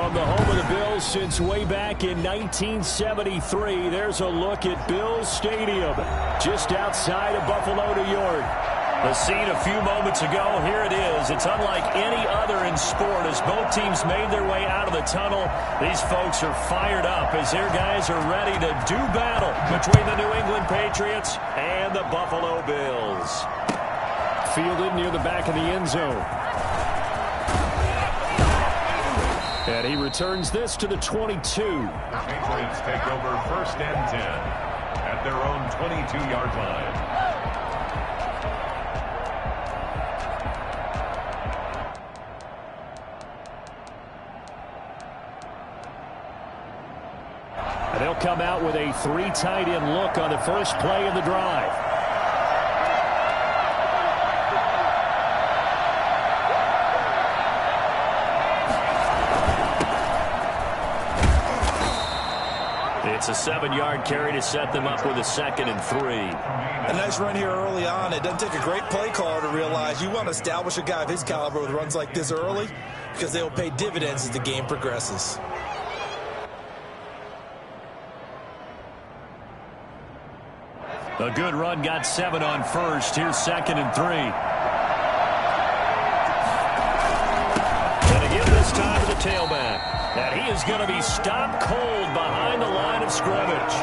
From the home of the Bills since way back in 1973, there's a look at Bills Stadium, just outside of Buffalo, New York. The scene a few moments ago, here it is. It's unlike any other in sport as both teams made their way out of the tunnel. These folks are fired up as their guys are ready to do battle between the New England Patriots and the Buffalo Bills. Fielded near the back of the end zone. And he returns this to the 22. The Patriots take over 1st and 10 at their own 22-yard line. And they'll come out with a 3 tight end look on the first play of the drive. It's a 7-yard carry to set them up with a 2nd and 3. A nice run here early on. It doesn't take a great play caller to realize you want to establish a guy of his caliber with runs like this early because they will pay dividends as the game progresses. A good run got 7 on first. Here's 2nd and 3. And again this time to the tailback. And he is going to be stopped cold behind the line of scrimmage.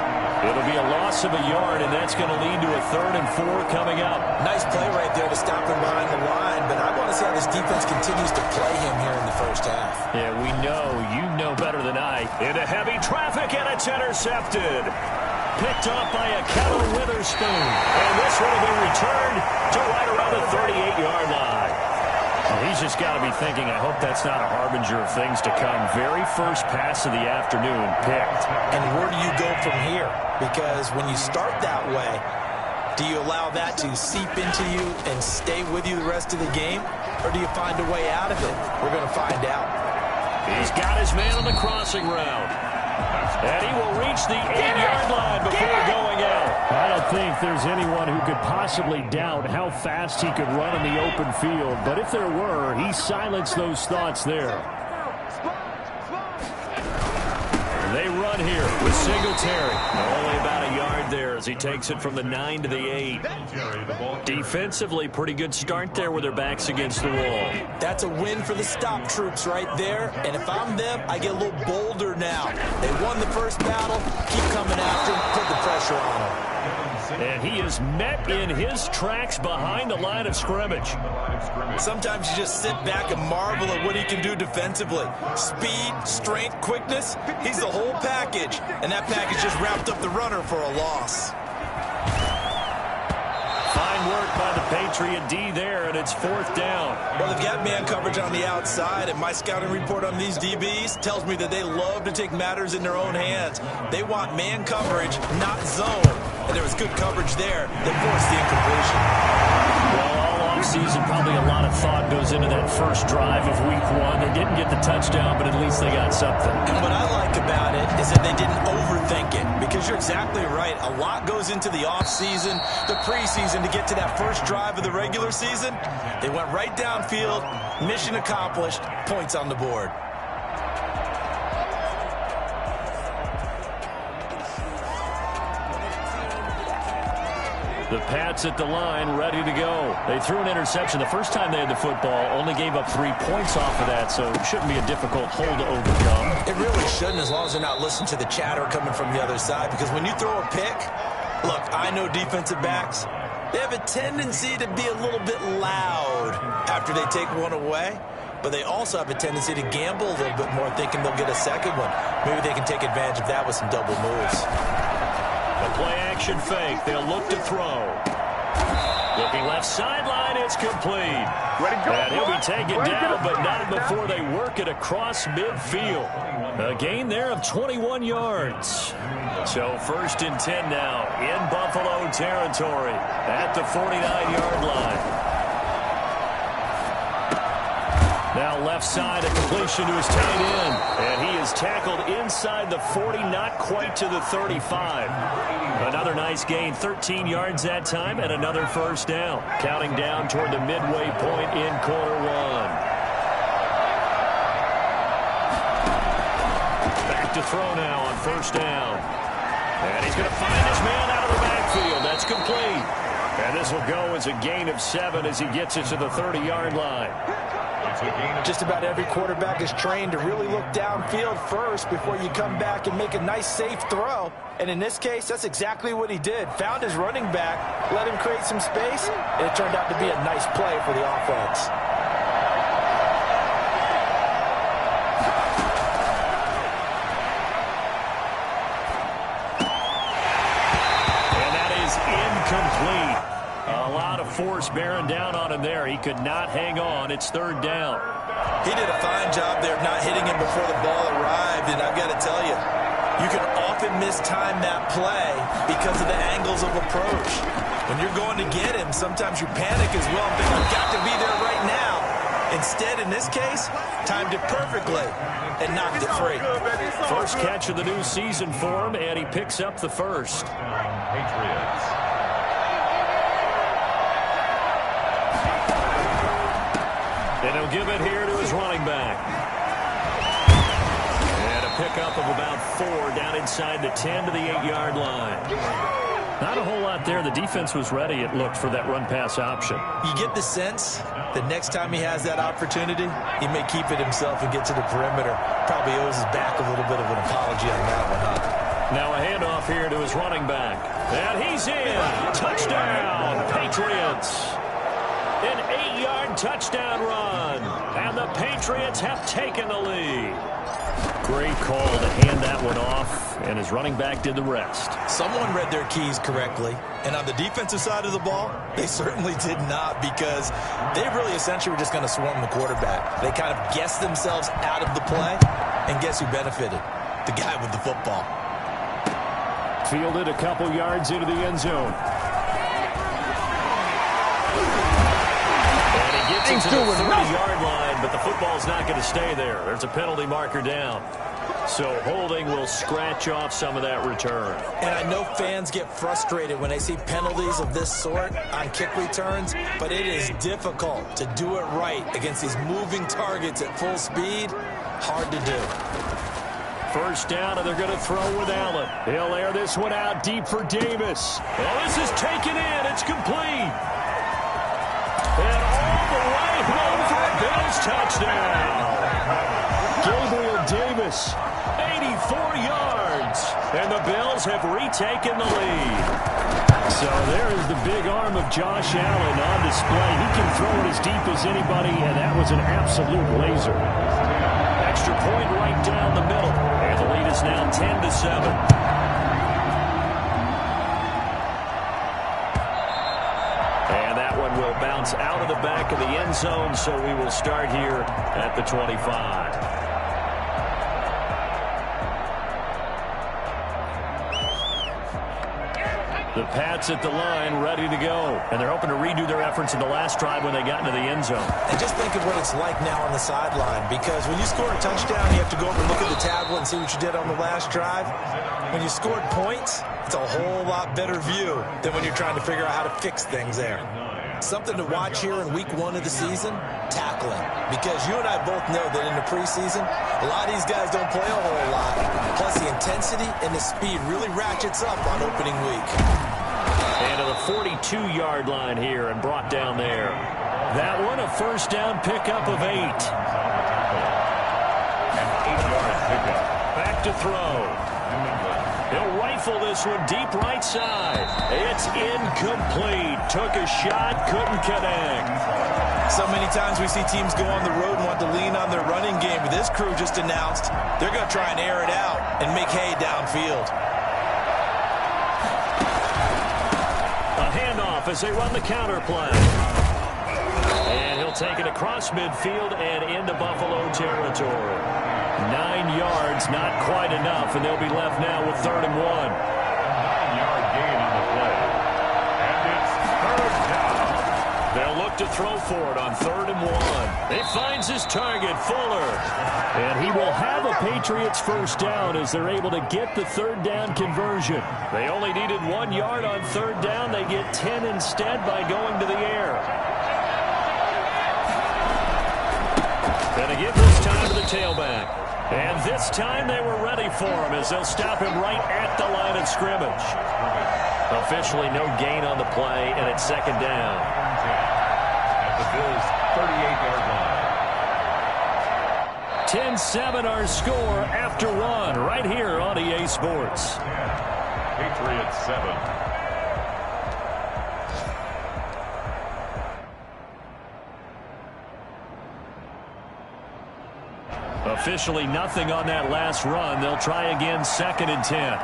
It'll be a loss of a yard, and that's going to lead to a 3rd and 4 coming up. Nice play right there to stop him behind the line, but I want to see how this defense continues to play him here in the first half. Yeah, we know. You know better than I. Into heavy traffic, and it's intercepted. Picked off by a Kettle Witherspoon. And this one will be returned to right around the 38-yard line. Well, he's just got to be thinking, I hope that's not a harbinger of things to come. Very first pass of the afternoon picked. And where do you go from here? Because when you start that way, do you allow that to seep into you and stay with you the rest of the game? Or do you find a way out of it? We're going to find out. He's got his man on the crossing route. And he will reach the 8-yard line before going out. I don't think there's anyone who could possibly doubt how fast he could run in the open field. But if there were, he silenced those thoughts there. They run here with Singletary. Only about a yard there as he takes it from the 9 to the 8. Defensively, pretty good start there with their backs against the wall. That's a win for the stop troops right there. And if I'm them, I get a little bolder now. They won the first battle. Keep coming after them. Put the pressure on them. And he is met in his tracks behind the line of scrimmage. Sometimes you just sit back and marvel at what he can do defensively. Speed, strength, quickness, he's the whole package. And that package just wrapped up the runner for a loss. Fine work by the Patriot D there, and it's 4th down. Well, they've got man coverage on the outside, and my scouting report on these DBs tells me that they love to take matters in their own hands. They want man coverage, not zone. And there was good coverage there that forced the incompletion. Well, all offseason, probably a lot of thought goes into that first drive of Week 1. They didn't get the touchdown, but at least they got something. And what I like about it is that they didn't overthink it, because you're exactly right. A lot goes into the offseason, the preseason to get to that first drive of the regular season. They went right downfield, mission accomplished, points on the board. The Pats at the line, ready to go. They threw an interception the first time they had the football, only gave up 3 points off of that, so it shouldn't be a difficult hole to overcome. It really shouldn't, as long as they're not listening to the chatter coming from the other side, because when you throw a pick, look, I know defensive backs, they have a tendency to be a little bit loud after they take one away, but they also have a tendency to gamble a little bit more, thinking they'll get a second one. Maybe they can take advantage of that with some double moves. The play-action fake. They'll look to throw. Looking left sideline. It's complete. Ready to go, and he'll be taken down, but not before they work it across midfield. A gain there of 21 yards. So 1st and 10 now in Buffalo territory at the 49-yard line. Now left side, a completion to his tight end. And he is tackled inside the 40, not quite to the 35. Another nice gain, 13 yards that time, and another first down. Counting down toward the midway point in quarter 1. to throw now on first down. And he's going to find his man out of the backfield. That's complete. And this will go as a gain of 7 as he gets it to the 30-yard line. Just about every quarterback is trained to really look downfield first before you come back and make a nice, safe throw. And in this case, that's exactly what he did. Found his running back, let him create some space, and it turned out to be a nice play for the offense. Incomplete. A lot of force bearing down on him there. He could not hang on. It's third down. He did a fine job there of not hitting him before the ball arrived, and I've got to tell you, you can often mistime that play because of the angles of approach. When you're going to get him, sometimes you panic as well and think, I've got to be there right now. Instead, in this case, timed it perfectly and knocked it free. First catch of the new season for him, and he picks up the first. Patriots. And he'll give it here to his running back. And a pickup of about 4 down inside the 10 to the 8-yard line. Not a whole lot there. The defense was ready, it looked, for that run-pass option. You get the sense that next time he has that opportunity, he may keep it himself and get to the perimeter. Probably owes his back a little bit of an apology on that one, huh? Now a handoff here to his running back. And he's in. Touchdown, Patriots. An 8-yard touchdown run. And the Patriots have taken the lead. Great call to hand that one off, and his running back did the rest. Someone read their keys correctly, and on the defensive side of the ball, they certainly did not, because they really essentially were just going to swarm the quarterback. They kind of guessed themselves out of the play, and guess who benefited? The guy with the football. Fielded a couple yards into the end zone. And he gets it to the 30-yard line, but the football's not going to stay there. There's a penalty marker down. So holding will scratch off some of that return. And I know fans get frustrated when they see penalties of this sort on kick returns, but it is difficult to do it right against these moving targets at full speed. Hard to do. First down, and they're going to throw with Allen. He'll air this one out deep for Davis. Well, this is taken in. It's complete. And all the way home for a Bills touchdown. Gabriel Davis, 84 yards. And the Bills have retaken the lead. So there is the big arm of Josh Allen on display. He can throw it as deep as anybody, and that was an absolute laser. Extra point right down the middle. And the lead is now 10-7. Will bounce out of the back of the end zone, so we will start here at the 25. The Pats at the line, ready to go. And they're hoping to redo their efforts in the last drive when they got into the end zone. And just think of what it's like now on the sideline, because when you score a touchdown, you have to go over and look at the tablet and see what you did on the last drive. When you scored points, it's a whole lot better view than when you're trying to figure out how to fix things there. Something to watch here in week 1 of the season, tackling. Because you and I both know that in the preseason, a lot of these guys don't play a whole lot. Plus, the intensity and the speed really ratchets up on opening week. And to the 42-yard line here and brought down there. That one, a first down pickup of 8. An 8-yard pickup. Back to throw. He'll rifle this one deep right side. It's incomplete. Took a shot, couldn't connect. So many times we see teams go on the road and want to lean on their running game. But this crew just announced they're going to try and air it out and make hay downfield. A handoff as they run the counter play. And he'll take it across midfield and into Buffalo territory. 9 yards, not quite enough, and they'll be left now with 3rd and 1. 9-yard gain on the play. And it's 3rd down. They'll look to throw for it on 3rd and 1. He finds his target, Fuller. And he will have a Patriots first down as they're able to get the 3rd down conversion. They only needed 1 yard on 3rd down. They get 10 instead by going to the air. And they give this time to the tailback. And this time they were ready for him as they'll stop him right at the line of scrimmage. Officially no gain on the play, and it's second down. At the Bills' 38-yard line. 10-7 our score after one right here on EA Sports. Patriots 7. Officially nothing on that last run. They'll try again, 2nd and 10.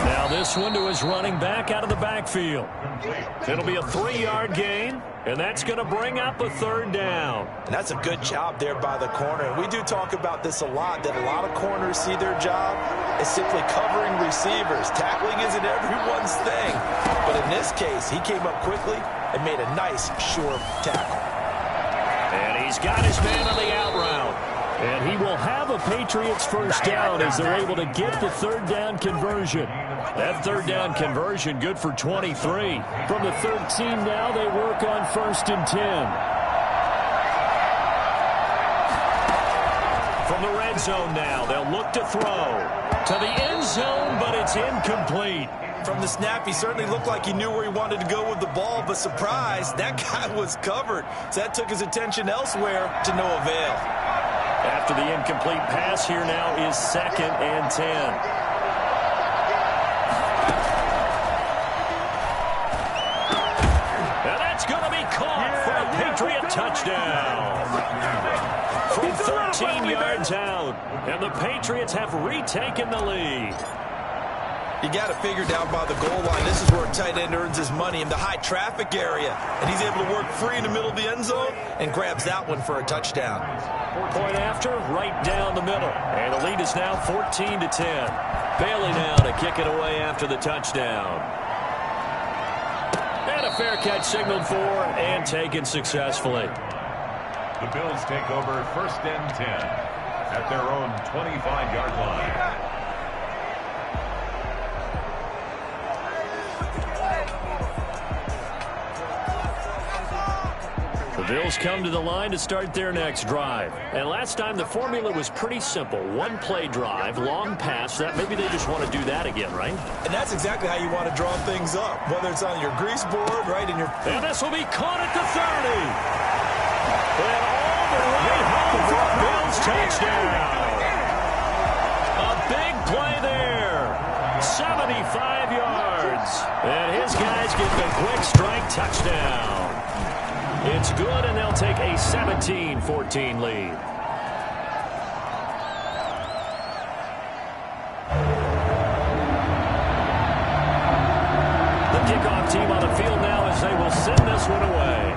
Now this one to his running back out of the backfield. It'll be a 3-yard gain, and that's going to bring up a 3rd down. And that's a good job there by the corner. And we do talk about this a lot, that a lot of corners see their job as simply covering receivers. Tackling isn't everyone's thing. But in this case, he came up quickly and made a nice, sure tackle. And he's got his man on the out route. And he will have a Patriots first down as they're able to get the 3rd down conversion. That 3rd down conversion good for 23. From the 13 now, they work on 1st and 10. From the red zone now, they'll look to throw. To the end zone, but it's incomplete. From the snap, he certainly looked like he knew where he wanted to go with the ball, but surprise, that guy was covered. So that took his attention elsewhere to no avail. After the incomplete pass, here now is 2nd and 10. And that's going to be caught for a Patriot touchdown. From 13 yards out, and the Patriots have retaken the lead. You got to figure down by the goal line. This is where a tight end earns his money in the high traffic area. And he's able to work free in the middle of the end zone and grabs that one for a touchdown. Point after, right down the middle. And the lead is now 14-10. Bailey now to kick it away after the touchdown. And a fair catch signaled for and taken successfully. The Bills take over 1st and 10 at their own 25-yard line. The Bills come to the line to start their next drive. And last time the formula was pretty simple. One play drive, long pass. That maybe they just want to do that again, right? And that's exactly how you want to draw things up. Whether it's on your grease board, right in your... And this will be caught at the 30. And all the way home for a Bills touchdown. A big play there. 75 yards. And his guys get the quick strike touchdown. It's good, and they'll take a 17-14 lead. The kickoff team on the field now as they will send this one away.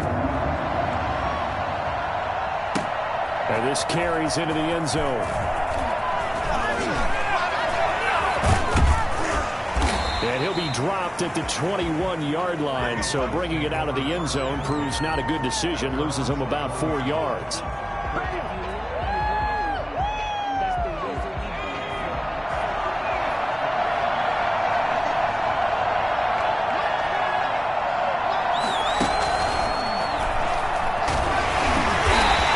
And this carries into the end zone. And he'll be dropped at the 21-yard line, so bringing it out of the end zone proves not a good decision, loses him about 4 yards.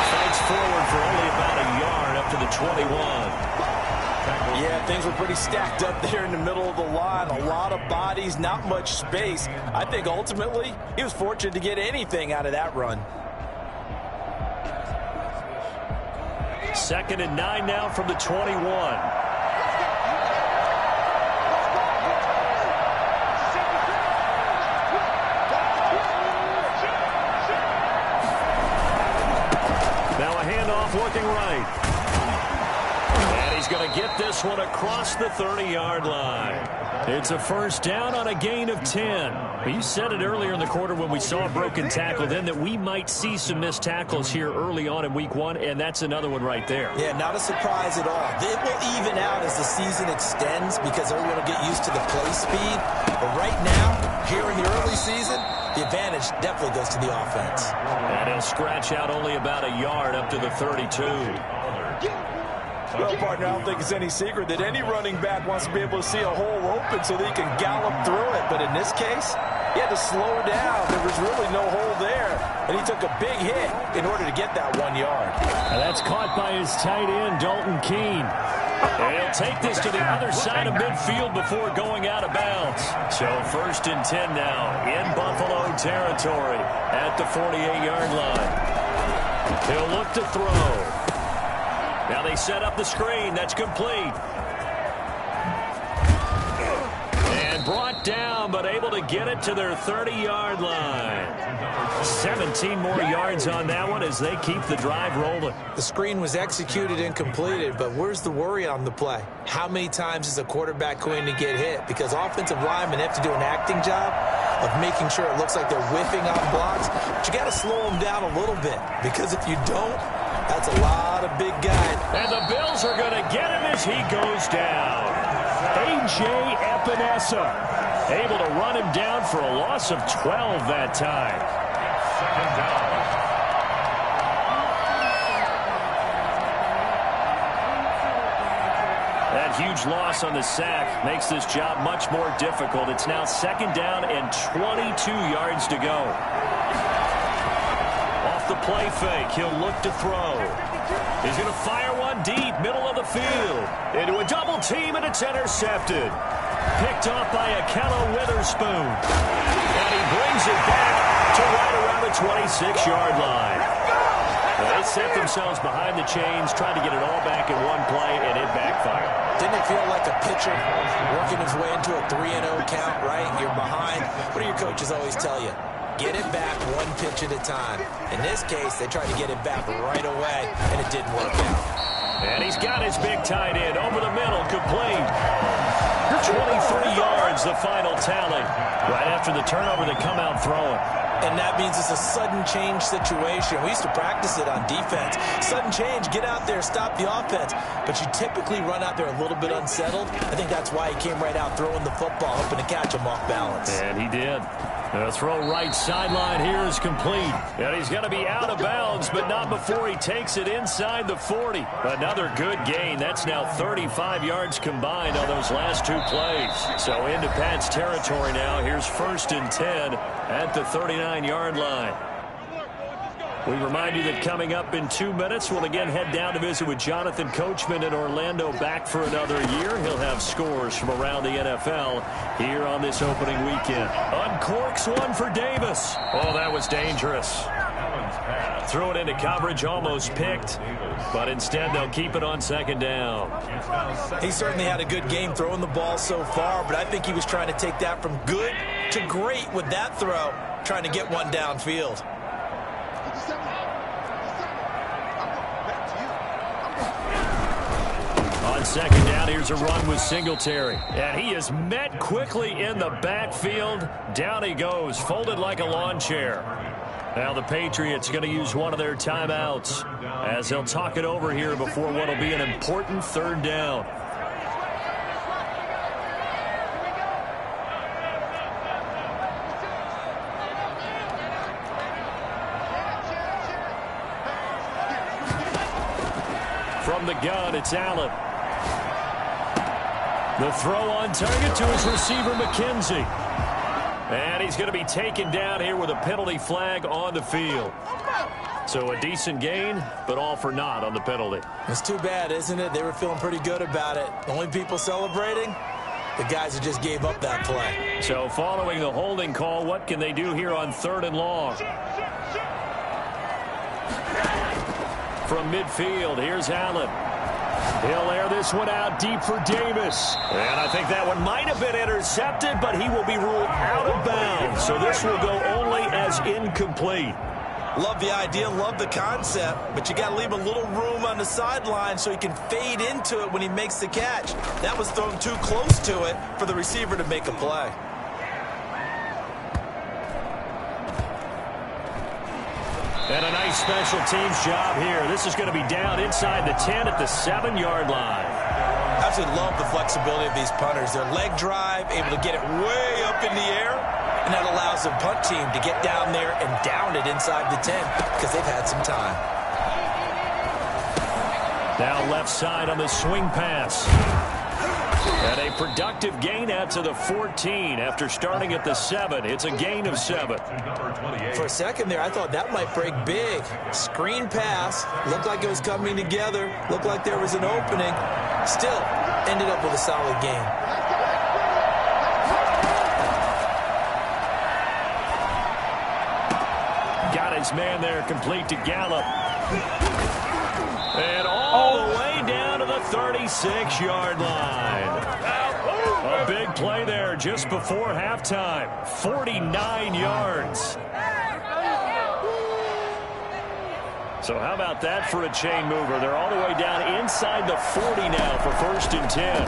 Fights forward for only about a yard up to the 21. Yeah, things were pretty stacked up there in the middle of the line. A lot of bodies, not much space. I think ultimately he was fortunate to get anything out of that run. 2nd and 9 now from the 21. Now a handoff looking right. He's going to get this one across the 30-yard line. It's a first down on a gain of 10. You said it earlier in the quarter when we saw a broken tackle then that we might see some missed tackles here early on in week 1, and that's another one right there. Yeah, not a surprise at all. It will even out as the season extends because everyone will get used to the play speed. But right now, here in the early season, the advantage definitely goes to the offense. And he'll scratch out only about a yard up to the 32. Well, partner, I don't think it's any secret that any running back wants to be able to see a hole open so that he can gallop through it. But in this case, he had to slow down. There was really no hole there. And he took a big hit in order to get that 1 yard. And that's caught by his tight end, Dalton Keene. And he'll take this to the other side of midfield before going out of bounds. So 1st and 10 now in Buffalo territory at the 48-yard line. He'll look to throw. Now they set up the screen. That's complete. And brought down, but able to get it to their 30-yard line. 17 more yards on that one as they keep the drive rolling. The screen was executed and completed, but where's the worry on the play? How many times is a quarterback going to get hit? Because offensive linemen have to do an acting job of making sure it looks like they're whiffing on blocks. But you got to slow them down a little bit, because if you don't, that's a lot of big guys. And the Bills are going to get him as he goes down. A.J. Epinesa able to run him down for a loss of 12 that time. 2nd down. That huge loss on the sack makes this job much more difficult. It's now 2nd down and 22 yards to go. Off the play fake, he'll look to throw. He's going to fire one deep, middle of the field. Into a double team, and it's intercepted. Picked off by Akello Witherspoon. And he brings it back to right around the 26-yard line. They set themselves behind the chains, tried to get it all back in one play, and it backfired. Didn't it feel like a pitcher working his way into a 3-0 count, right? You're behind. What do your coaches always tell you? Get it back one pitch at a time. In this case, they tried to get it back right away, and it didn't work out. And he's got his big tight end over the middle, complete. 23 yards, the final tally. Right after the turnover, they come out throwing. And that means it's a sudden change situation. We used to practice it on defense. Sudden change, get out there, stop the offense. But you typically run out there a little bit unsettled. I think that's why he came right out throwing the football, hoping to catch him off balance. And he did. The throw right sideline here is complete. And he's going to be out of bounds, but not before he takes it inside the 40. Another good gain. That's now 35 yards combined on those last two plays. So into Pat's territory now. Here's 1st and 10 at the 39-yard line. We remind you that coming up in 2 minutes, we'll again head down to visit with Jonathan Coachman in Orlando, back for another year. He'll have scores from around the NFL here on this opening weekend. Uncorks one for Davis. Oh, that was dangerous. Threw it into coverage, almost picked, but instead they'll keep it on 2nd down. He certainly had a good game throwing the ball so far, but I think he was trying to take that from good to great with that throw, trying to get one downfield. On 2nd down, here's a run with Singletary. And he is met quickly in the backfield. Down he goes, folded like a lawn chair. Now the Patriots going to use one of their timeouts as they'll talk it over here before what will be an important 3rd down. From the gun, it's Allen. The throw on target to his receiver, McKenzie. And he's going to be taken down here with a penalty flag on the field. So a decent gain, but all for naught on the penalty. It's too bad, isn't it? They were feeling pretty good about it. The only people celebrating, the guys who just gave up that play. So following the holding call, what can they do here on 3rd and long? From midfield, here's Allen. He'll air this one out deep for Davis. And I think that one might have been intercepted, but he will be ruled out of bounds. So this will go only as incomplete. Love the idea, love the concept, but you got to leave a little room on the sideline so he can fade into it when he makes the catch. That was thrown too close to it for the receiver to make a play. And a nice special teams job here. This is going to be down inside the 10 at the 7-yard line. Absolutely love the flexibility of these punters. Their leg drive, able to get it way up in the air, and that allows the punt team to get down there and down it inside the 10 because they've had some time. Now left side on the swing pass. And a productive gain out to the 14 after starting at the 7. It's a gain of 7. For a second there, I thought that might break big. Screen pass. Looked like it was coming together. Looked like there was an opening. Still, ended up with a solid gain. Got his man there, complete to Gallup. And all the way down to the 36-yard line. A big play there just before halftime. 49 yards. So how about that for a chain mover? They're all the way down inside the 40 now for 1st and 10.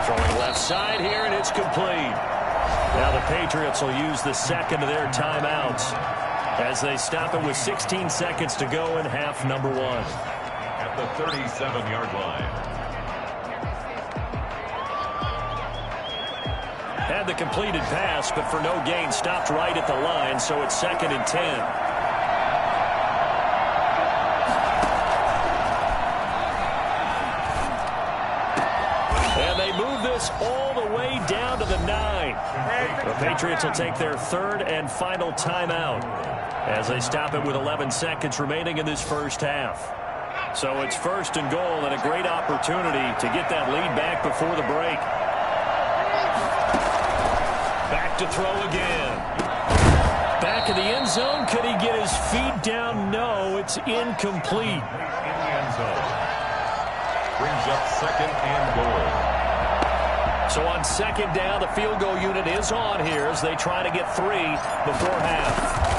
Throwing left side here, and it's complete. Now the Patriots will use the second of their timeouts as they stop it with 16 seconds to go in half number 1. At the 37-yard line. Had the completed pass, but for no gain, stopped right at the line, so it's 2nd and 10. And they move this all the way down to the 9. The Patriots will take their 3rd and final timeout as they stop it with 11 seconds remaining in this first half. So it's 1st and goal and a great opportunity to get that lead back before the break. Back to throw again. Back in the end zone. Could he get his feet down? No, it's incomplete. In the end zone. Brings up 2nd and goal. So on 2nd down, the field goal unit is on here as they try to get 3 before half.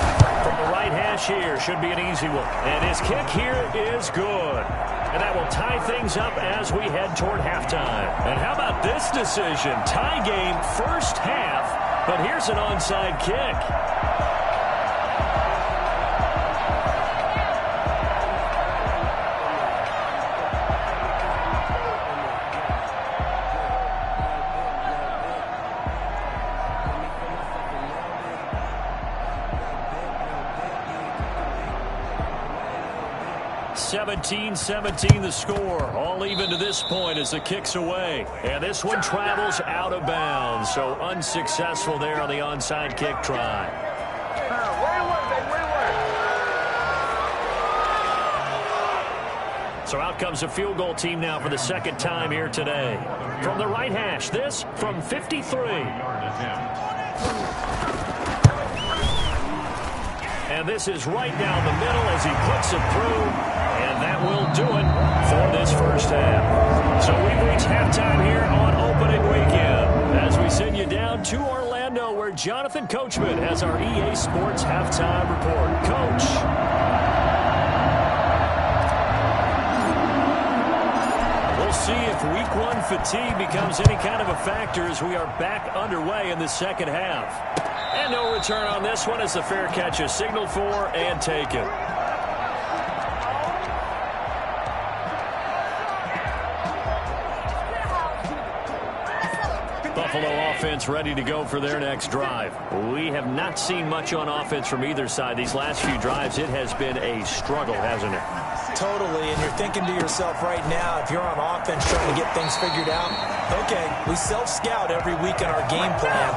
From the right hash here, should be an easy one. And his kick here is good. And that will tie things up as we head toward halftime. And how about this decision? Tie game, first half, but here's an onside kick. (17-17) the score. All even to this point as the kick's away. And this one travels out of bounds. So unsuccessful there on the onside kick try. So out comes the field goal team now for the 2nd time here today. From the right hash, this from 53. And this is right down the middle as he puts it through. And that will do it for this first half. So we've reached halftime here on opening weekend as we send you down to Orlando where Jonathan Coachman has our EA Sports halftime report. Coach. We'll see if week 1 fatigue becomes any kind of a factor as we are back underway in the second half. And no return on this one as the fair catch is signaled for and taken. Buffalo offense ready to go for their next drive. We have not seen much on offense from either side. These last few drives, it has been a struggle, hasn't it? Totally, and you're thinking to yourself right now, if you're on offense trying to get things figured out, okay, we self-scout every week in our game plan.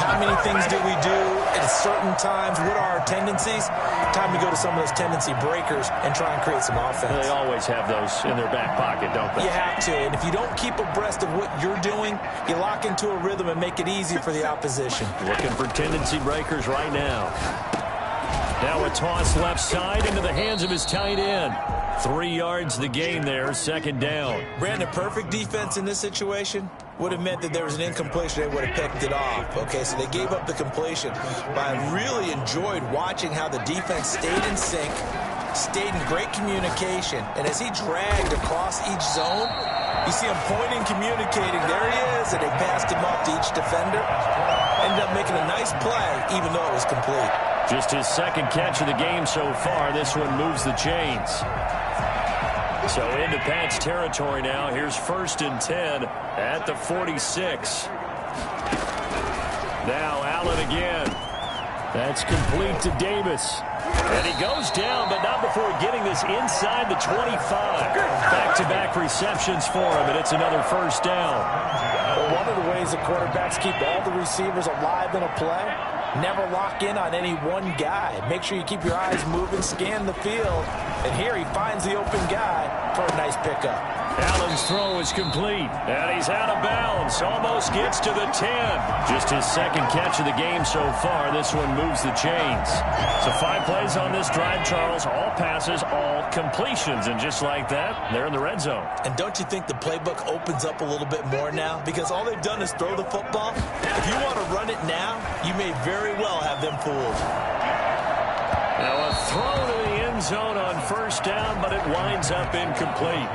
How many things do we do at certain times? What are our tendencies? Time to go to some of those tendency breakers and try and create some offense. They always have those in their back pocket, don't they? You have to, and if you don't keep abreast of what you're doing, you lock into a rhythm and make it easy for the opposition. Looking for tendency breakers right now. Now a toss left side into the hands of his tight end. 3 yards the gain there, 2nd down. Brandon, perfect defense in this situation would have meant that there was an incompletion. They would have picked it off. Okay, so they gave up the completion. But I really enjoyed watching how the defense stayed in sync, stayed in great communication. And as he dragged across each zone, you see him pointing, communicating. There he is, and they passed him up to each defender. Ended up making a nice play, even though it was complete. Just his 2nd catch of the game so far. This one moves the chains. So into Pat's territory now. Here's 1st and 10 at the 46. Now Allen again. That's complete to Davis. And he goes down, but not before getting this inside the 25. Back-to-back receptions for him, and it's another first down. Well, one of the ways the quarterbacks keep all the receivers alive in a play, never lock in on any one guy. Make sure you keep your eyes moving, scan the field. And here he finds the open guy for a nice pickup. Allen's throw is complete, and he's out of bounds. Almost gets to the 10. Just his second catch of the game so far. This one moves the chains. So 5 plays on this drive, Charles. All passes, all completions. And just like that, they're in the red zone. And don't you think the playbook opens up a little bit more now? Because all they've done is throw the football. If you want to run it now, you may very well have them fooled. Now a throw to the end zone on first down, but it winds up incomplete.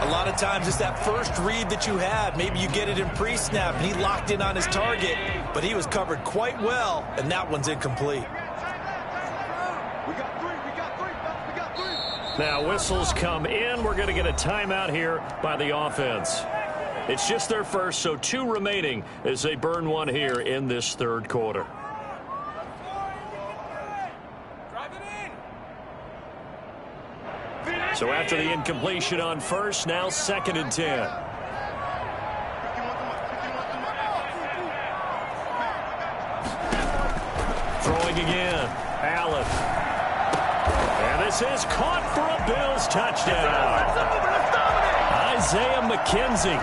A lot of times it's that first read that you have. Maybe you get it in pre-snap, and he locked in on his target, but he was covered quite well, and that one's incomplete. Now whistles come in. We're going to get a timeout here by the offense. It's just their first, so 2 remaining as they burn one here in this third quarter. So after the incompletion on first, now 2nd and 10. Throwing again. Allen. And this is caught for a Bills touchdown. Isaiah McKenzie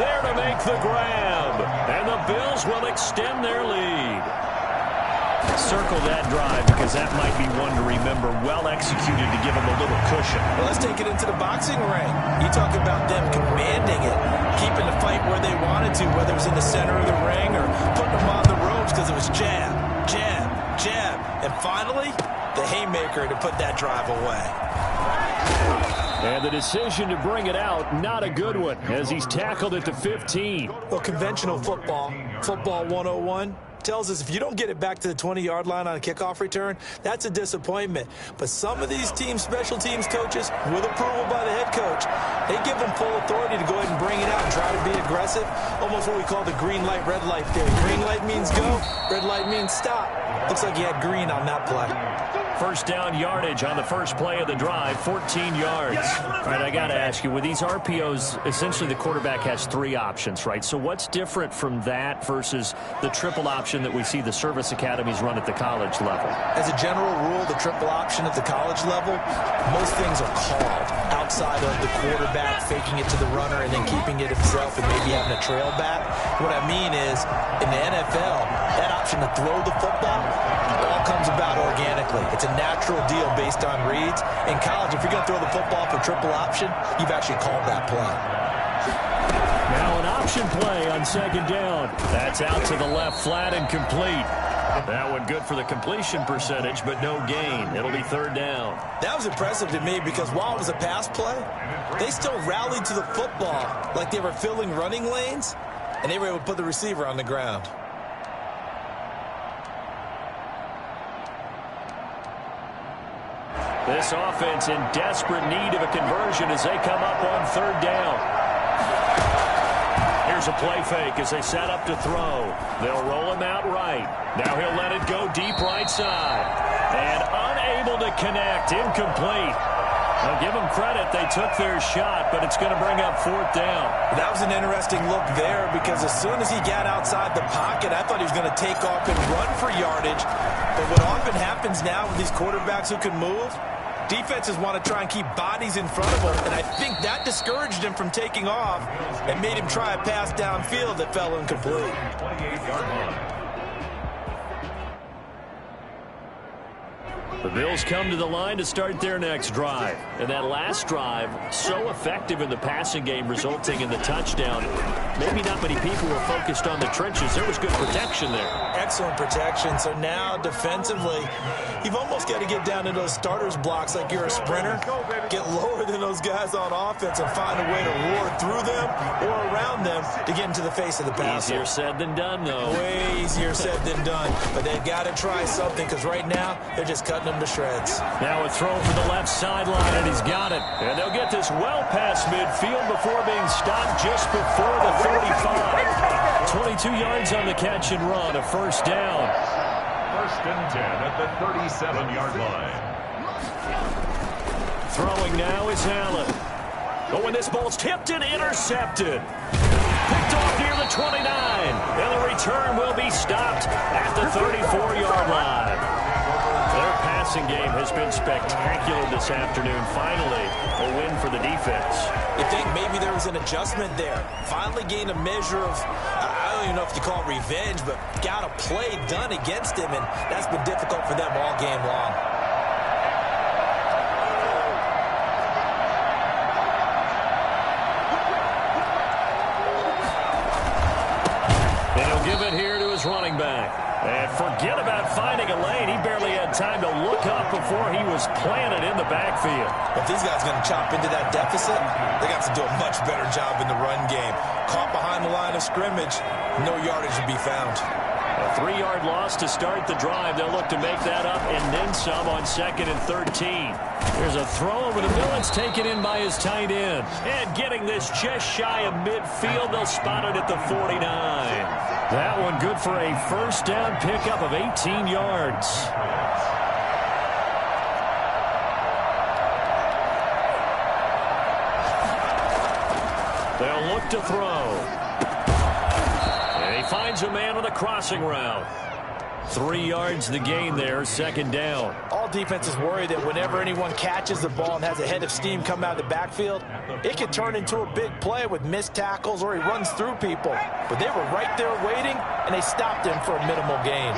there to make the grab. And the Bills will extend their lead. Circle that drive because that might be one to remember. Well executed to give them a little cushion. Well, let's take it into the boxing ring. You talk about them commanding it, keeping the fight where they wanted to, whether it was in the center of the ring or putting them on the ropes because it was jab, jab, jab. And finally, the haymaker to put that drive away. And the decision to bring it out, not a good one, as he's tackled at the 15. Well, conventional football 101, tells us if you don't get it back to the 20-yard line on a kickoff return, that's a disappointment. But some of these special teams coaches, with approval by the head coach, they give them full authority to go ahead and bring it out and try to be aggressive. Almost what we call the green light, red light theory. Green light means go, red light means stop. Looks like he had green on that play. First down yardage on the first play of the drive, 14 yards. All right, I got to ask you, with these RPOs, essentially the quarterback has 3 options, right? So what's different from that versus the triple option that we see the service academies run at the college level? As a general rule, the triple option at the college level, most things are called outside of the quarterback faking it to the runner and then keeping it himself and maybe having a trail back. What I mean is, in the NFL, that option to throw the football all comes about organically. It's a natural deal based on reads. In college, if you're going to throw the football for triple option, you've actually called that play. Now an option play on second down. That's out to the left, flat and complete. That one good for the completion percentage, but no gain. It'll be third down. That was impressive to me because while it was a pass play, they still rallied to the football like they were filling running lanes, and they were able to put the receiver on the ground. This offense in desperate need of a conversion as they come up on third down. Here's a play fake as they set up to throw. They'll roll him out right. Now he'll let it go deep right side. And unable to connect. Incomplete. I'll give them credit. They took their shot, but it's going to bring up fourth down. That was an interesting look there because as soon as he got outside the pocket, I thought he was going to take off and run for yardage. But what often happens now with these quarterbacks who can move, defenses want to try and keep bodies in front of him, and I think that discouraged him from taking off and made him try a pass downfield that fell incomplete. 28-yard line. The Bills come to the line to start their next drive. And that last drive, so effective in the passing game, resulting in the touchdown. Maybe not many people were focused on the trenches. There was good protection there. Excellent protection. So now, defensively, you've almost got to get down to those starters blocks like you're a sprinter. Get lower than those guys on offense and find a way to roar through them or around them to get into the face of the passer. Easier said than done, though. Way easier said than done. But they've got to try something because right now, they're just cutting them to shreds. Now a throw for the left sideline, and he's got it. And they'll get this well past midfield before being stopped just before the 35. 22 yards on the catch and run, a first down. First and 10 at the 37-yard line. Throwing now is Allen. Oh, and this ball's tipped and intercepted. Picked off near the 29. And the return will be stopped at the 34-yard line. Their passing game has been spectacular this afternoon. Finally, a win for the defense. You think maybe there was an adjustment there. Finally gained a measure of, I don't even know if you call it revenge, but got a play done against him, and that's been difficult for them all game long. And he'll give it here to his running back. And forget about finding a lane. He barely had time to look up before he was planted in the backfield. If these guys are going to chop into that deficit, they got to do a much better job in the run game. Caught behind the line of scrimmage, no yardage to be found. A 3-yard loss to start the drive. They'll look to make that up and then some on 2nd and 13. There's a throw over the middle. It's taken in by his tight end. And getting this just shy of midfield, they'll spot it at the 49. That one good for a first down pickup of 18 yards. They'll look to throw. And he finds a man on the crossing route. 3 yards the gain there, 2nd down. All defenses worry that whenever anyone catches the ball and has a head of steam come out of the backfield, it can turn into a big play with missed tackles or he runs through people. But they were right there waiting, and they stopped him for a minimal gain.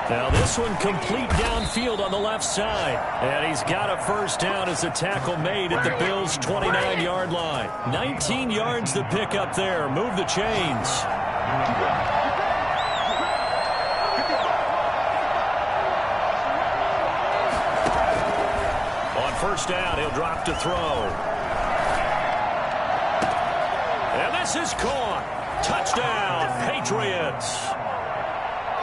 Now this one complete downfield on the left side. And he's got a first down as the tackle made at the Bills' 29-yard line. 19 yards the pickup there. Move the chains. On first down, he'll drop to throw. And this is caught. Touchdown, Patriots.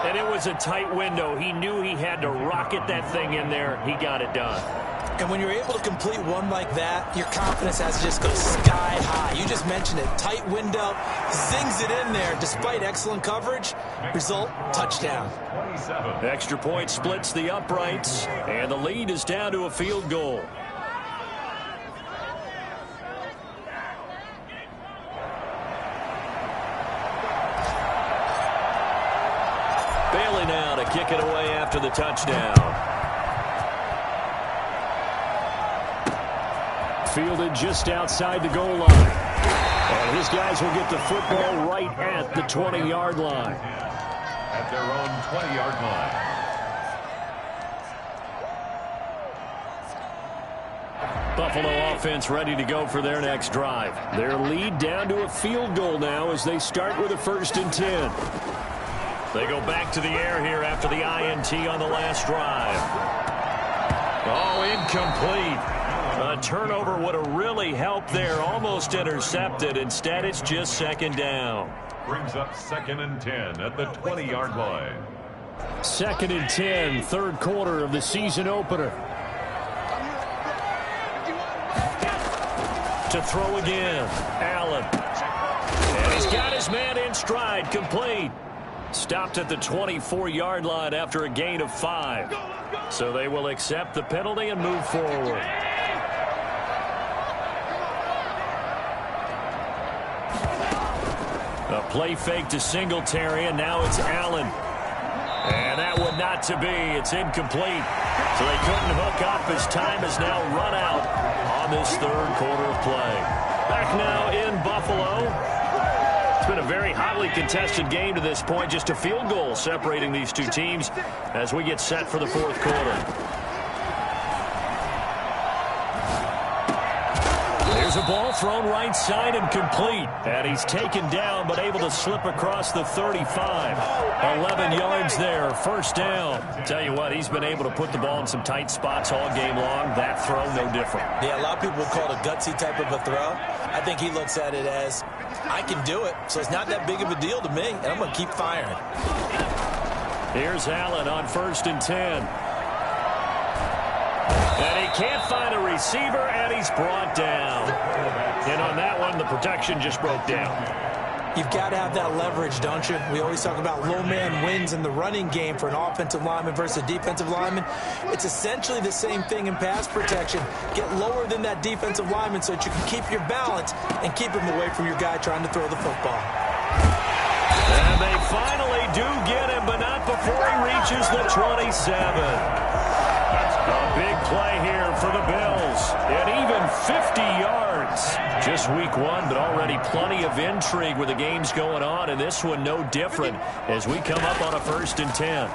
And it was a tight window. He knew he had to rocket that thing in there. He got it done. And when you're able to complete one like that, your confidence has to just go sky high. You just mentioned it. Tight window, zings it in there despite excellent coverage. Result, touchdown. Extra point splits the uprights, and the lead is down to a field goal. Bailey now to kick it away after the touchdown. Fielded just outside the goal line. And his guys will get the football right at the 20-yard line. At their own 20-yard line. Buffalo offense ready to go for their next drive. Their lead down to a field goal now as they start with a 1st and 10. They go back to the air here after the INT on the last drive. Oh, incomplete. A turnover would have really helped there. Almost intercepted. Instead, it's just 2nd down. Brings up 2nd and 10 at the 20-yard line. 2nd and 10, 3rd quarter of the season opener. To throw again, Allen. And he's got his man in stride, complete. Stopped at the 24-yard line after a gain of 5. So they will accept the penalty and move forward. A play fake to Singletary, and now it's Allen. And that one not to be. It's incomplete. So they couldn't hook up as time has now run out on this 3rd quarter of play. Back now in Buffalo. It's been a very hotly contested game to this point. Just a field goal separating these two teams as we get set for the 4th quarter. There's a ball thrown right side and complete. And he's taken down but able to slip across the 35. 11 yards there, 1st down. Tell you what, he's been able to put the ball in some tight spots all game long. That throw, no different. Yeah, a lot of people would call it a gutsy type of a throw. I think he looks at it as, I can do it, so it's not that big of a deal to me, and I'm going to keep firing. Here's Allen on 1st and 10. And he can't find a receiver, and he's brought down. And on that one, one, the protection just broke down. You've got to have that leverage, don't you? We always talk about low man wins in the running game for an offensive lineman versus a defensive lineman. It's essentially the same thing in pass protection. Get lower than that defensive lineman so that you can keep your balance and keep him away from your guy trying to throw the football. And they finally do get him, but not before he reaches the 27. A big play here for the Bills, and even 50 yards. Just week one, but already plenty of intrigue with the games going on, and this one no different as we come up on a 1st and 10.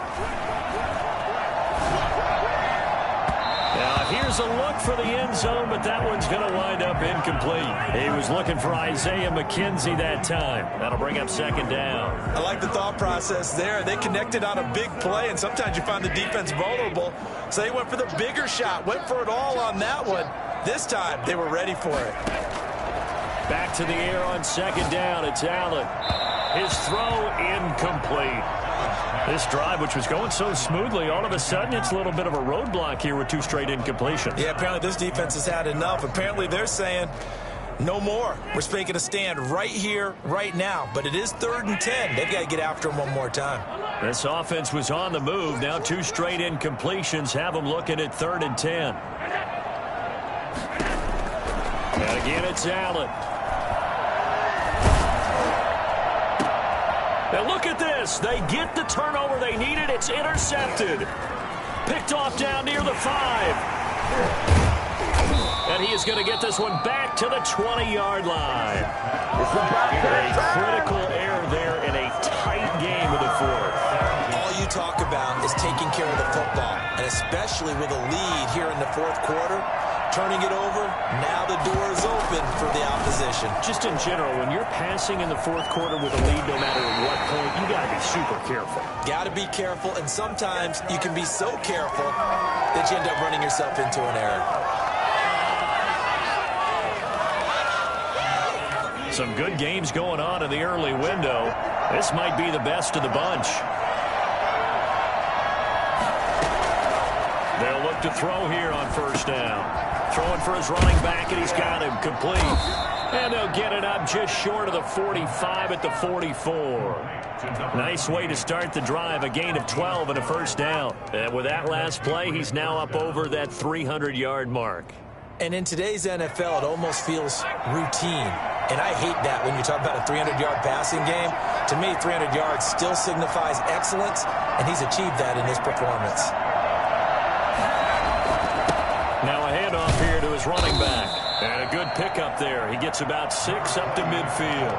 Now here's a look for the end zone, but that one's going to wind up incomplete. He was looking for Isaiah McKenzie that time. That'll bring up 2nd down. I like the thought process there. They connected on a big play, and sometimes you find the defense vulnerable. So they went for the bigger shot, went for it all on that one. This time, they were ready for it. Back to the air on 2nd down. It's Allen. His throw incomplete. This drive, which was going so smoothly, all of a sudden it's a little bit of a roadblock here with 2 straight incompletions. Yeah, apparently this defense has had enough. Apparently they're saying, no more. We're making a stand right here, right now. But it is 3rd and 10. They've got to get after him one more time. This offense was on the move. Now 2 straight incompletions have them looking at 3rd and 10. And again, it's Allen. Now look at this. They get the turnover they needed. It's intercepted. Picked off down near the 5. And he is going to get this one back to the 20-yard line. A critical error there in a tight game of the 4th. All you talk about is taking care of the football, and especially with a lead here in the 4th quarter. Turning it over, now the door is open for the opposition. Just in general, when you're passing in the 4th quarter with a lead, no matter at what point, you got to be super careful. Got to be careful, and sometimes you can be so careful that you end up running yourself into an error. Some good games going on in the early window. This might be the best of the bunch. They'll look to throw here on 1st down. Throwing for his running back, and he's got him complete. And they'll get it up just short of the 45 at the 44. Nice way to start the drive, a gain of 12 and a 1st down. And with that last play, he's now up over that 300-yard mark. And in today's NFL, it almost feels routine. And I hate that when you talk about a 300-yard passing game. To me, 300 yards still signifies excellence, and he's achieved that in his performance. Now a handoff here to his running back. And a good pickup there. He gets about 6 up to midfield.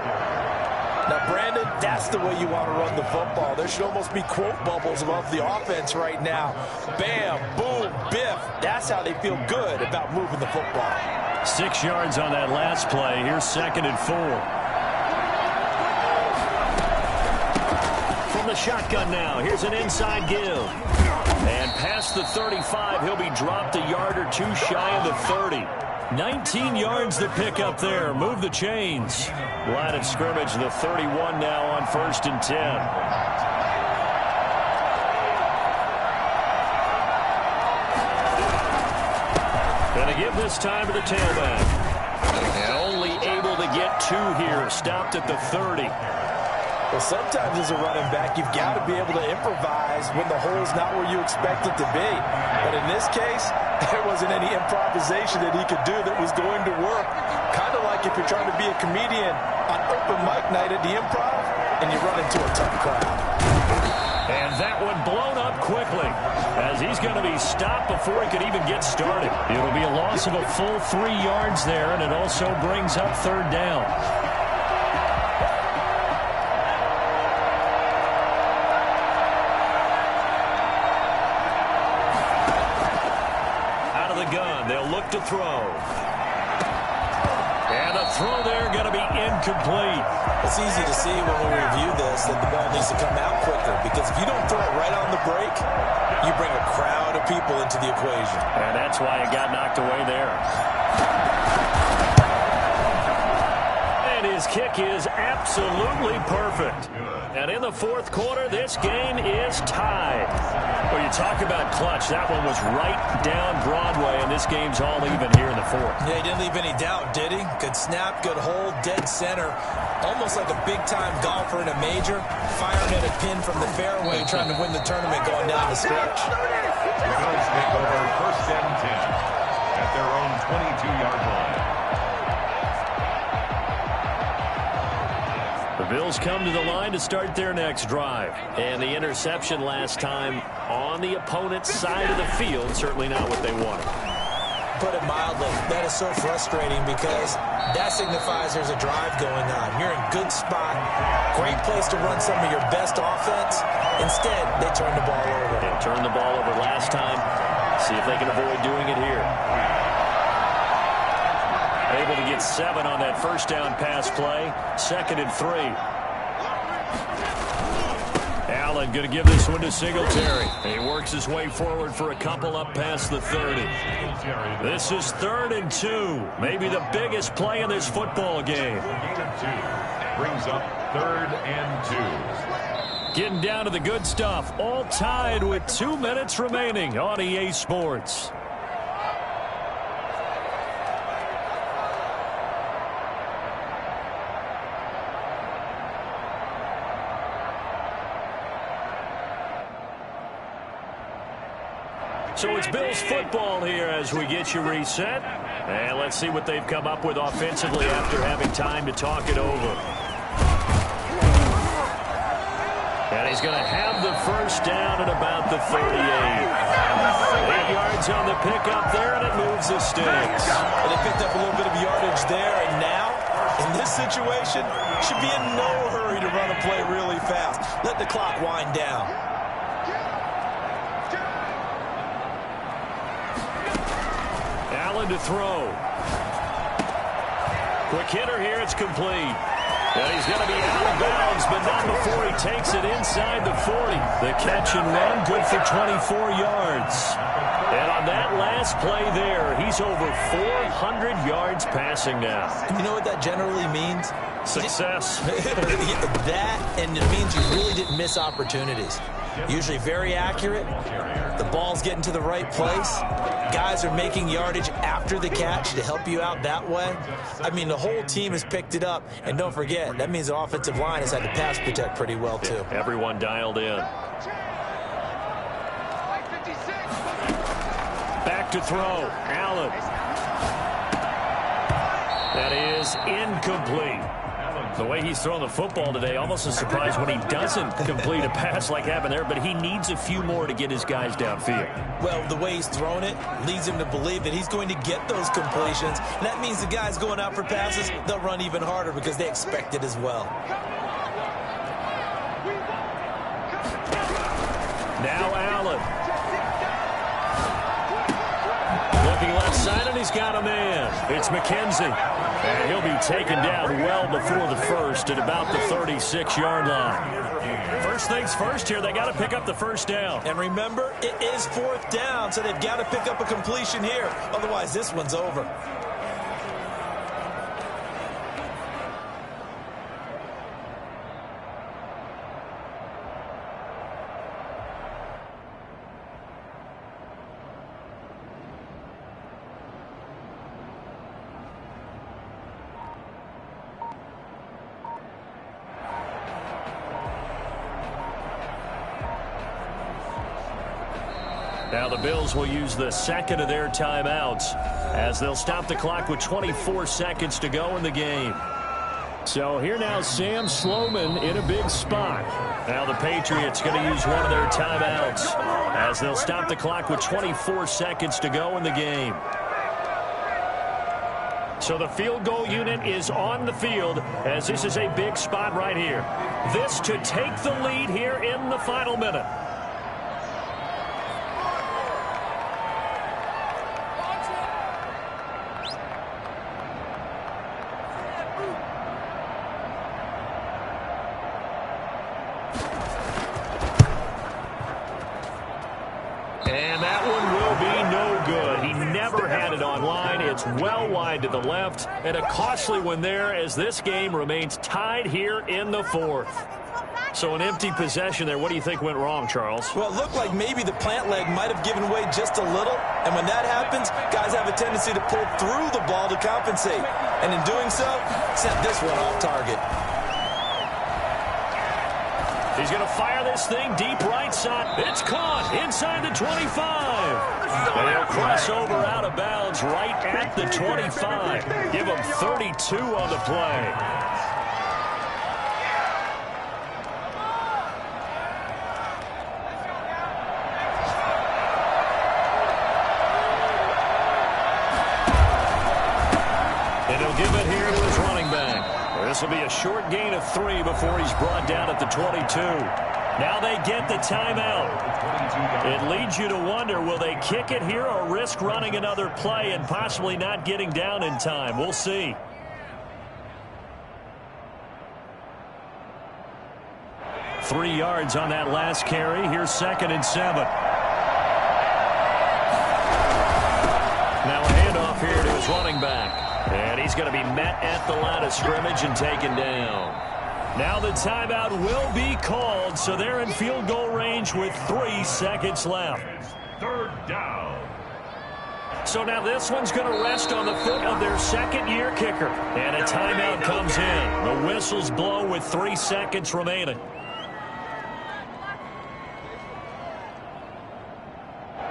Now, Brandon, that's the way you want to run the football. There should almost be quote bubbles above the offense right now. Bam, boom, biff. That's how they feel good about moving the football. 6 yards on that last play. Here's 2nd and 4. From the shotgun now, here's an inside give. And past the 35, he'll be dropped a yard or 2 shy of the 30. 19 yards to pick up there. Move the chains. Line of scrimmage, the 31 now on 1st and 10. Gonna give this time to the tailback. And only able to get 2 here. Stopped at the 30. Well, sometimes as a running back, you've got to be able to improvise when the hole's not where you expect it to be. But in this case, there wasn't any improvisation that he could do that was going to work. Kind of like if you're trying to be a comedian on open mic night at the Improv and you run into a tough crowd. And that one blown up quickly as he's going to be stopped before he could even get started. It'll be a loss of a full 3 yards there, and it also brings up 3rd down. To throw. And a throw there going to be incomplete. It's easy to see when we review this that the ball needs to come out quicker, because if you don't throw it right on the break, you bring a crowd of people into the equation. And that's why it got knocked away there. And And his kick is absolutely perfect. And in the fourth quarter, this game is tied. Well, you talk about clutch. That one was right down Broadway, and this game's all even here in the fourth. Yeah, he didn't leave any doubt, did he? Good snap, good hold, dead center. Almost like a big-time golfer in a major, firing at a pin from the fairway, trying to win the tournament going down the stretch. The Bills take over first and 10 at their own 22-yard line. The Bills come to the line to start their next drive. And the interception last time on the opponent's side of the field, certainly not what they wanted. Put it mildly, that is so frustrating because that signifies there's a drive going on. You're in good spot, great place to run some of your best offense. Instead, they turn the ball over. They turned the ball over last time. See if they can avoid doing it here. Able to get 7 on that first down pass play. 2nd and 3. Allen going to give this one to Singletary. He works his way forward for a couple up past the 30. This is 3rd and 2. Maybe the biggest play in this football game. Brings up 3rd and 2. Getting down to the good stuff. All tied with 2 minutes remaining on EA Sports. So it's Bills football here as we get you reset. And let's see what they've come up with offensively after having time to talk it over. And he's going to have the first down at about the 38. 8 yards on the pickup there, and it moves the sticks. And they picked up a little bit of yardage there, and now, in this situation, should be in no hurry to run a play really fast. Let the clock wind down. Allen to throw. Quick hitter here, it's complete. And he's going to be out of bounds, but not before he takes it inside the 40. The catch and run, good for 24 yards. And on that last play there, he's over 400 yards passing now. You know what that generally means? Success. That, and it means you really didn't miss opportunities. Usually very accurate. The ball's getting to the right place. Guys are making yardage after the catch to help you out that way. I mean, the whole team has picked it up. And don't forget, that means the offensive line has had to pass protect pretty well, too. Yeah, everyone dialed in. Back to throw. Allen. That is incomplete. The way he's thrown the football today, almost a surprise when he doesn't complete a pass like happened there, but he needs a few more to get his guys downfield. Well, the way he's thrown it leads him to believe that he's going to get those completions. And that means the guys going out for passes, they'll run even harder because they expect it as well. Now Allen. Looking left side, and he's got a man. It's McKenzie. And he'll be taken down well before the first at about the 36-yard line. First things first here, they got to pick up the first down. And remember, it is 4th down, so they've got to pick up a completion here. Otherwise, this one's over. Now the Bills will use the second of their timeouts as they'll stop the clock with 24 seconds to go in the game. So here now Sam Sloman in a big spot. Now the Patriots going to use one of their timeouts as they'll stop the clock with 24 seconds to go in the game. So the field goal unit is on the field as this is a big spot right here. This to take the lead here in the final minute. And that one will be no good. He never had it online. It's well wide wide to the left, and a costly one there as this game remains tied here in the fourth. So an empty possession there. What do you think went wrong, Charles? Well, it looked like maybe the plant leg might have given way just a little. And when that happens, guys have a tendency to pull through the ball to compensate. And in doing so, sent this one off target. He's going to fire this thing deep right side. It's caught inside the 25. And they'll cross over out of bounds right at the 25. Give them 32 on the play. Give it here to his running back. This will be a short gain of 3 before he's brought down at the 22. Now they get the timeout. It leads you to wonder, will they kick it here or risk running another play and possibly not getting down in time? We'll see. Three yards on that last carry. Here's 2nd and 7. Now a handoff here to his running back. And he's going to be met at the line of scrimmage and taken down. Now the timeout will be called, so they're in field goal range with 3 seconds left. 3rd down. So now this one's going to rest on the foot of their second-year kicker. And a timeout comes in. The whistles blow with 3 seconds remaining.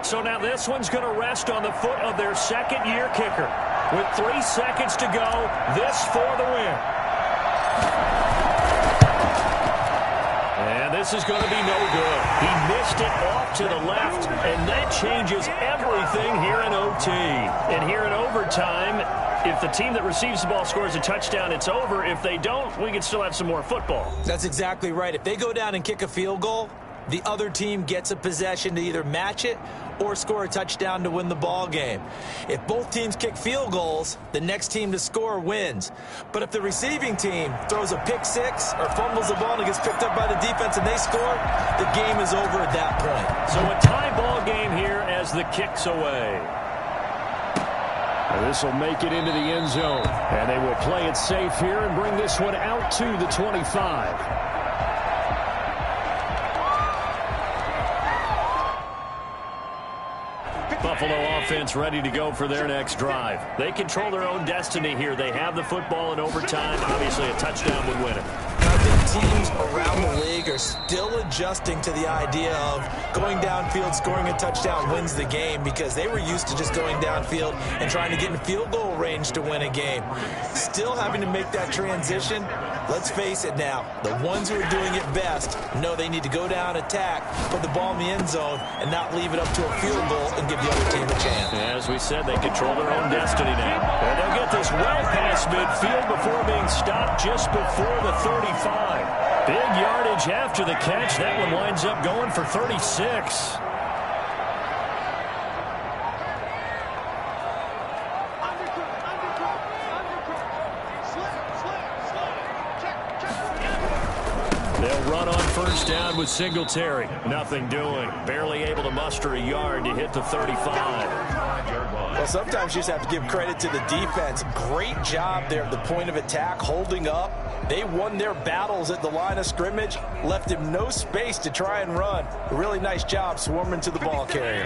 So now this one's going to rest on the foot of their second-year kicker. With 3 seconds to go, this for the win. And this is going to be no good. He missed it off to the left, and that changes everything here in OT. And here in overtime, if the team that receives the ball scores a touchdown, it's over. If they don't, we can still have some more football. That's exactly right. If they go down and kick a field goal, the other team gets a possession to either match it or score a touchdown to win the ball game. If both teams kick field goals, the next team to score wins. But if the receiving team throws a pick six or fumbles the ball and it gets picked up by the defense and they score, the game is over at that point. So a tie ball game here as the kick's away. This will make it into the end zone. And they will play it safe here and bring this one out to the 25. Buffalo offense ready to go for their next drive. They control their own destiny here. They have the football in overtime. Obviously, a touchdown would win it. I think teams around the league are still adjusting to the idea of going downfield, scoring a touchdown wins the game, because they were used to just going downfield and trying to get in field goal range to win a game. Still having to make that transition. Let's face it now, the ones who are doing it best know they need to go down, attack, put the ball in the end zone, and not leave it up to a field goal and give the other team a chance. As we said, they control their own destiny now. And they'll get this well past midfield before being stopped just before the 35. Big yardage after the catch. That one winds up going for 36. They'll run on first down with Singletary. Nothing doing. Barely able to muster a yard to hit the 35. Well, sometimes you just have to give credit to the defense. Great job there at the point of attack, holding up. They won their battles at the line of scrimmage, left him no space to try and run. A really nice job swarming to the ball carrier.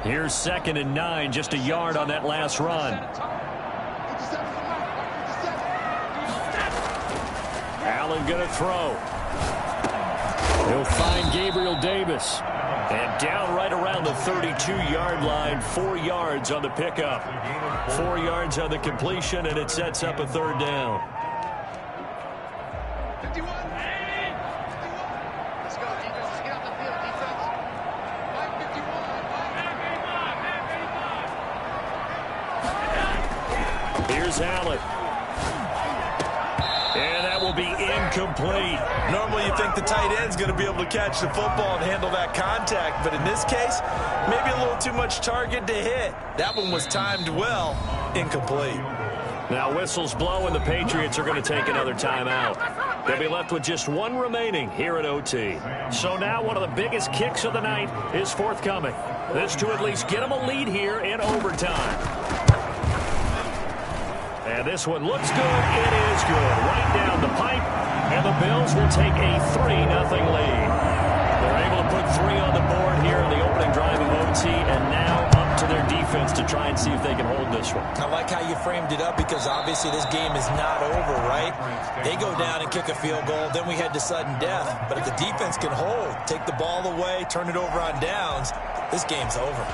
Here's 2nd and 9, just a yard on that last run. Allen going to throw. He'll find Gabriel Davis. And down right around the 32-yard line, 4 yards on the pickup. 4 yards on the completion, and it sets up a 3rd down. 51. Let's go, defense. Let's get out the field, defense. 551. Here's Allen. And that will be incomplete. Normally you think the tight end's going to be able to catch the football and handle that contact, but in this case, maybe a little too much target to hit. That one was timed well. Incomplete. Now whistles blow, and the Patriots are going to take another timeout. They'll be left with just one remaining here at OT. So now one of the biggest kicks of the night is forthcoming. This to at least get them a lead here in overtime. And this one looks good. It is good. Right down the pipe. And the Bills will take a 3-0 lead. They're able to put 3 on the board here in the opening drive of OT, and now up to their defense to try and see if they can hold this one. I like how you framed it up because obviously this game is not over, right? They go down and kick a field goal, then we head to sudden death. But if the defense can hold, take the ball away, turn it over on downs, this game's over.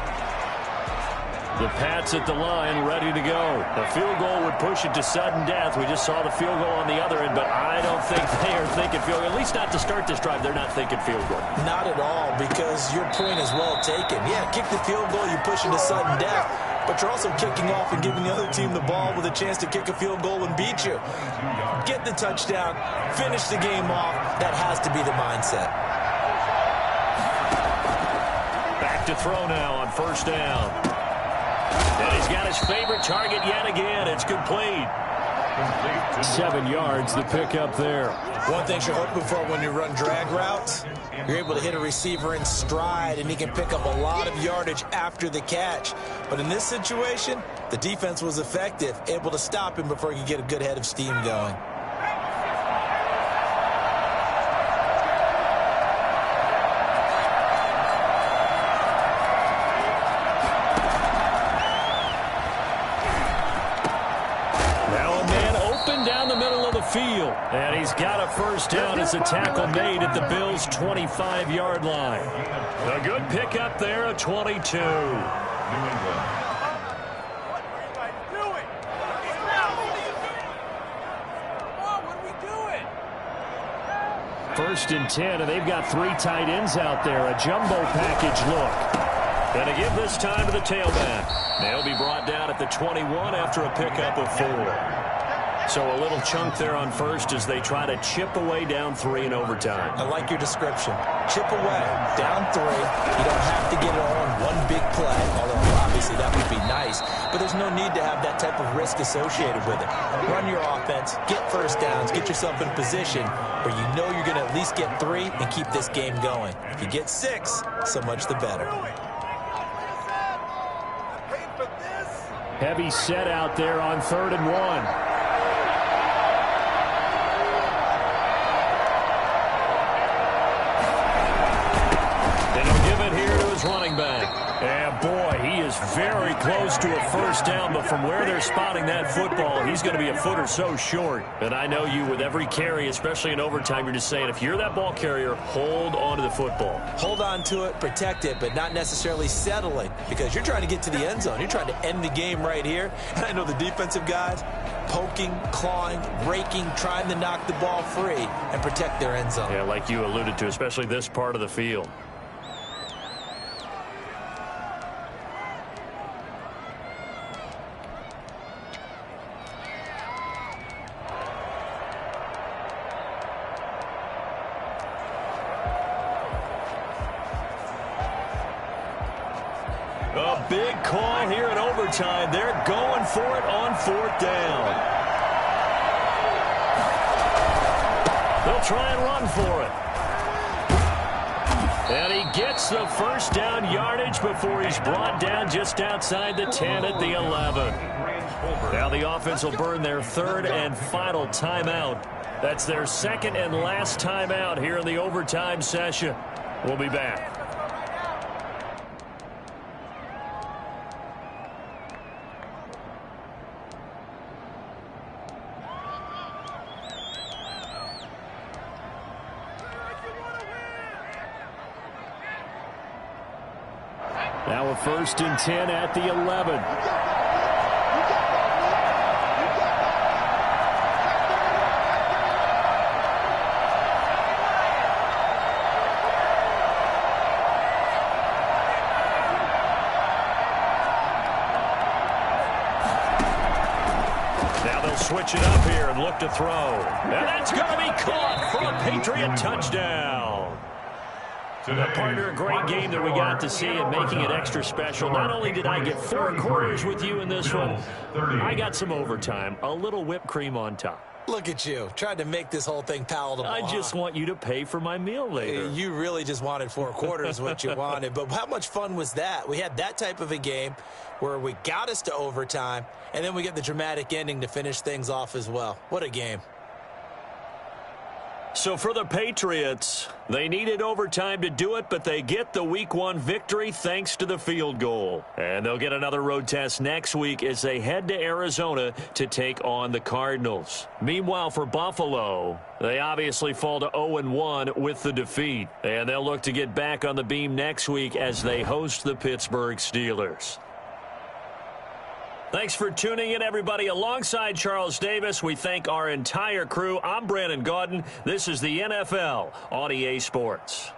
The Pats at the line, ready to go. The field goal would push it to sudden death. We just saw the field goal on the other end, but I don't think they are thinking field goal. At least not to start this drive. They're not thinking field goal. Not at all, because your point is well taken. Yeah, kick the field goal, you push it to sudden death, but you're also kicking off and giving the other team the ball with a chance to kick a field goal and beat you. Get the touchdown, finish the game off. That has to be the mindset. Back to throw now on first down. And he's got his favorite target yet again. It's complete. 7 yards, the pickup there. One thing you're hoping for when you run drag routes, you're able to hit a receiver in stride, and he can pick up a lot of yardage after the catch. But in this situation, the defense was effective, able to stop him before he could get a good head of steam going. Field. And he's got a first down as a tackle made at the Bills' 25-yard line. A good pickup there, a 22. New England. First and 10, and they've got 3 tight ends out there. A jumbo package look. And to give this time to the tailback. They'll be brought down at the 21 after a pickup of 4. So a little chunk there on first as they try to chip away down 3 in overtime. I like your description. Chip away, down 3. You don't have to get it all in one big play, although obviously that would be nice. But there's no need to have that type of risk associated with it. Run your offense, get first downs, get yourself in a position where you know you're going to at least get 3 and keep this game going. If you get 6, so much the better. Heavy set out there on 3rd and 1. Running back. And boy, he is very close to a first down, but from where they're spotting that football, he's going to be a foot or so short. And I know you, with every carry, especially in overtime, you're just saying, if you're that ball carrier, hold on to the football. Hold on to it, protect it, but not necessarily settling, because you're trying to get to the end zone. You're trying to end the game right here. And I know the defensive guys poking, clawing, raking, trying to knock the ball free and protect their end zone. Yeah, like you alluded to, especially this part of the field. A big call here in overtime. They're going for it on 4th down. They'll try and run for it. And he gets the first down yardage before he's brought down just outside the 10 at the 11. Now the offense will burn their 3rd and final timeout. That's their 2nd and last timeout here in the overtime session. We'll be back. Now a 1st and 10 at the 11. Now they'll switch it up here and look to throw. And that's going to be caught for a Patriot touchdown. A partner, a great game that we got to see and making it extra special. Not only did I get 4 quarters with you in this one, I got some overtime, a little whipped cream on top. Look at you, trying to make this whole thing palatable. I just want you to pay for my meal later. You really just wanted 4 quarters what you wanted. But how much fun was that? We had that type of a game where we got us to overtime, and then we get the dramatic ending to finish things off as well. What a game. So for the Patriots, they needed overtime to do it, but they get the Week 1 victory thanks to the field goal. And they'll get another road test next week as they head to Arizona to take on the Cardinals. Meanwhile, for Buffalo, they obviously fall to 0-1 with the defeat. And they'll look to get back on the beam next week as they host the Pittsburgh Steelers. Thanks for tuning in, everybody. Alongside Charles Davis, we thank our entire crew. I'm Brandon Gaudin. This is the NFL on EA Sports.